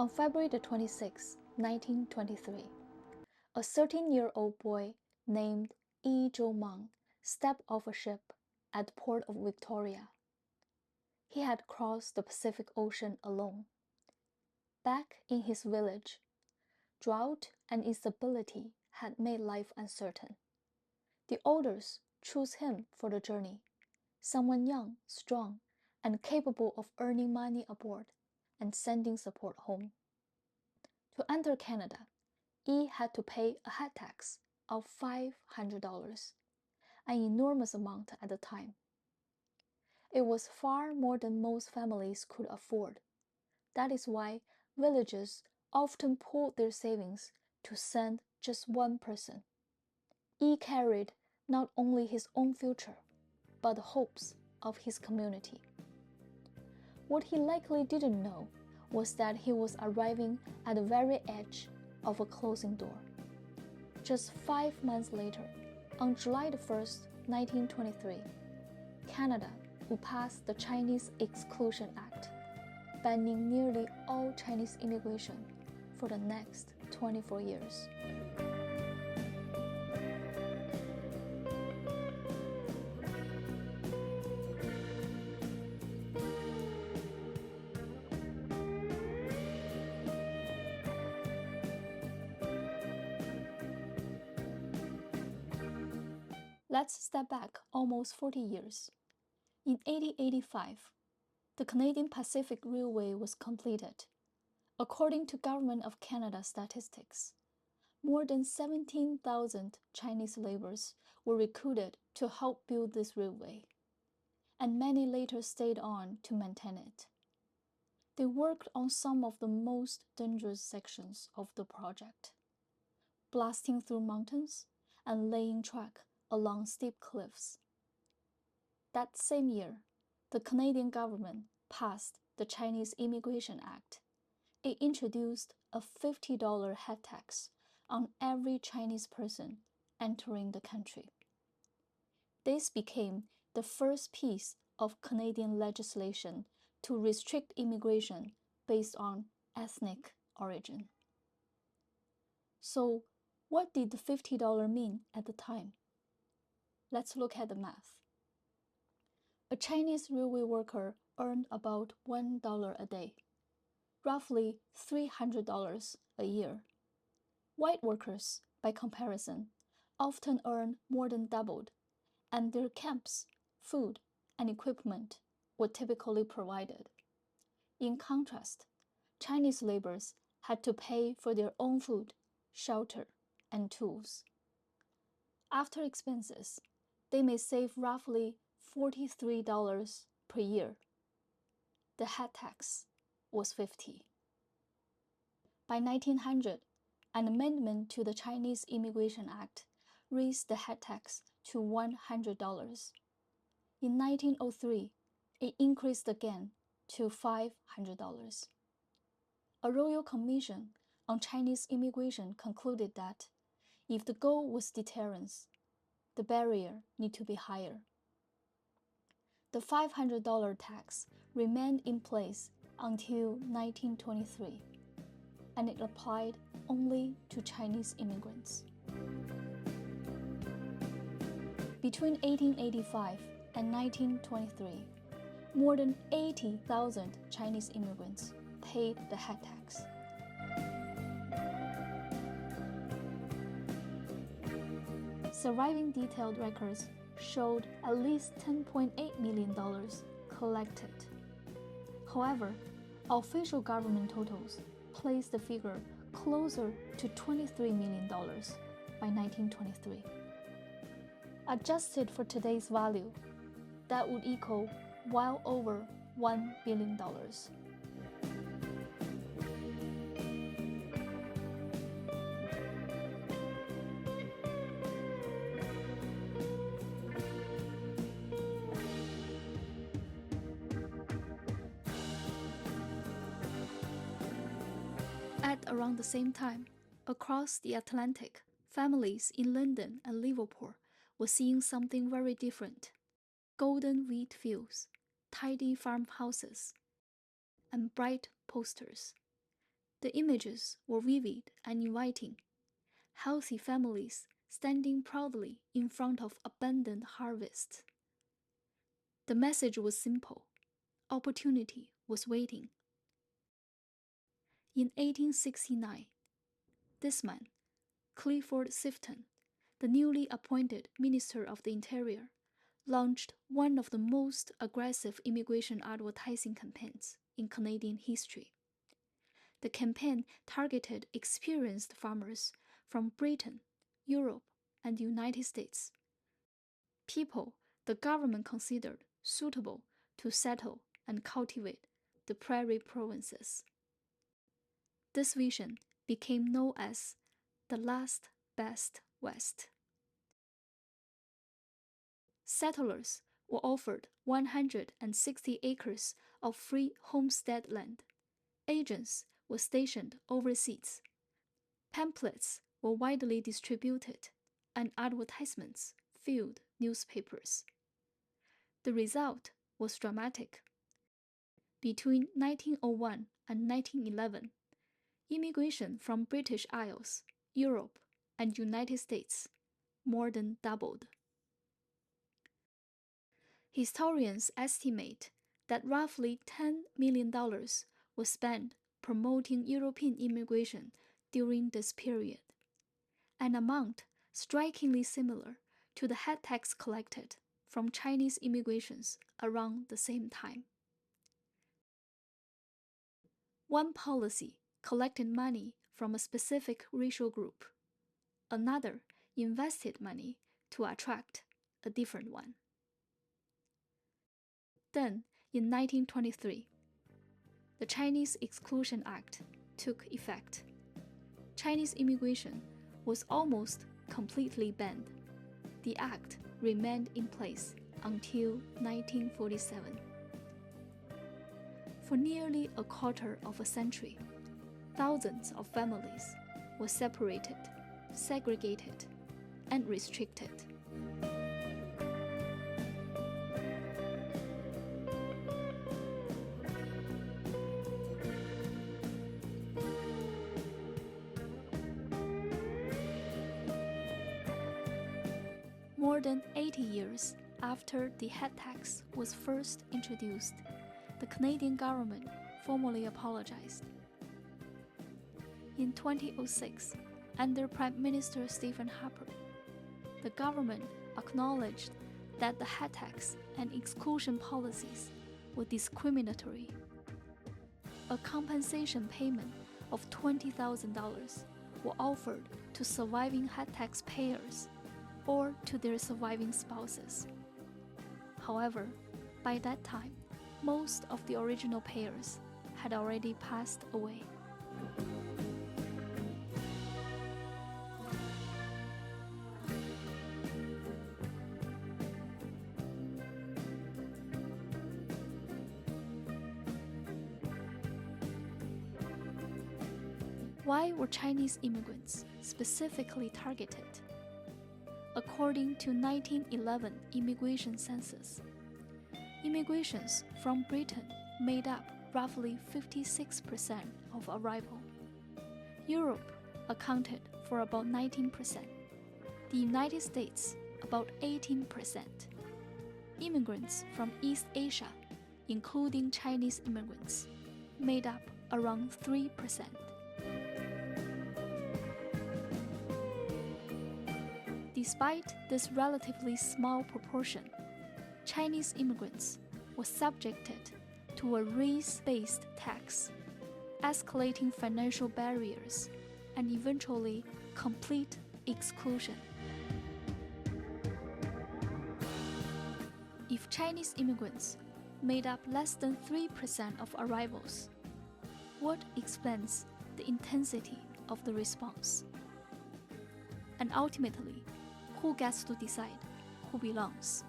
On February the 26th, 1923, a 13-year-old boy named Yi Zhou-mang stepped off a ship at the port of Victoria. He had crossed the Pacific Ocean alone. Back in his village, drought and instability had made life uncertain. The elders chose him for the journey, someone young, strong, and capable of earning money aboard and sending support home. To enter Canada, Yi had to pay a head tax of $500, an enormous amount at the time. It was far more than most families could afford. That is why villages often pooled their savings to send just one person. Yi carried not only his own future, but the hopes of his community. What he likely didn't know was that he was arriving at the very edge of a closing door. Just 5 months later, on July 1st, 1923, Canada would pass the Chinese Exclusion Act, banning nearly all Chinese immigration for the next 24 years. Let's step back almost 40 years. In 1885, the Canadian Pacific Railway was completed. According to Government of Canada statistics, more than 17,000 Chinese laborers were recruited to help build this railway, and many later stayed on to maintain it. They worked on some of the most dangerous sections of the project, blasting through mountains and laying track along steep cliffs. That same year, the Canadian government passed the Chinese Immigration Act. It introduced a $50 head tax on every Chinese person entering the country. This became the first piece of Canadian legislation to restrict immigration based on ethnic origin. So, what did the $50 mean at the time? Let's look at the math. A Chinese railway worker earned about $1 a day, roughly $300 a year. White workers, by comparison, often earn more than doubled, and their camps, food, and equipment were typically provided. In contrast, Chinese laborers had to pay for their own food, shelter, and tools. After expenses, they may save roughly $43 per year. The head tax was $50. By 1900, an amendment to the Chinese Immigration Act raised the head tax to $100. In 1903, it increased again to $500. A royal commission on Chinese immigration concluded that if the goal was deterrence, the barrier need to be higher. The $500 tax remained in place until 1923, and it applied only to Chinese immigrants. Between 1885 and 1923, more than 80,000 Chinese immigrants paid the head tax. Surviving detailed records showed at least $10.8 million collected. However, official government totals placed the figure closer to $23 million by 1923. Adjusted for today's value, that would equal well over $1 billion. At around the same time, across the Atlantic, families in London and Liverpool were seeing something very different. Golden wheat fields, tidy farmhouses, and bright posters. The images were vivid and inviting. Healthy families standing proudly in front of abundant harvests. The message was simple. Opportunity was waiting. In 1869, this man, Clifford Sifton, the newly appointed Minister of the Interior, launched one of the most aggressive immigration advertising campaigns in Canadian history. The campaign targeted experienced farmers from Britain, Europe, and the United States, people the government considered suitable to settle and cultivate the prairie provinces. This vision became known as the Last Best West. Settlers were offered 160 acres of free homestead land. Agents were stationed overseas. Pamphlets were widely distributed, and advertisements filled newspapers. The result was dramatic. Between 1901 and 1911, immigration from British Isles, Europe, and United States more than doubled. Historians estimate that roughly $10 million was spent promoting European immigration during this period, an amount strikingly similar to the head tax collected from Chinese immigrations around the same time. One policy collected money from a specific racial group. Another invested money to attract a different one. Then, in 1923, the Chinese Exclusion Act took effect. Chinese immigration was almost completely banned. The act remained in place until 1947. For nearly a quarter of a century, thousands of families were separated, segregated, and restricted. More than 80 years after the head tax was first introduced, the Canadian government formally apologized. In 2006, under Prime Minister Stephen Harper, the government acknowledged that the head tax and exclusion policies were discriminatory. A compensation payment of $20,000 were offered to surviving head tax payers or to their surviving spouses. However, by that time, most of the original payers had already passed away. Why were Chinese immigrants specifically targeted? According to 1911 immigration census, immigrations from Britain made up roughly 56% of arrival. Europe accounted for about 19%, the United States about 18%. Immigrants from East Asia, including Chinese immigrants, made up around 3%. Despite this relatively small proportion, Chinese immigrants were subjected to a race-based tax, escalating financial barriers, and eventually complete exclusion. If Chinese immigrants made up less than 3% of arrivals, what explains the intensity of the response? And ultimately, who gets to decide who belongs?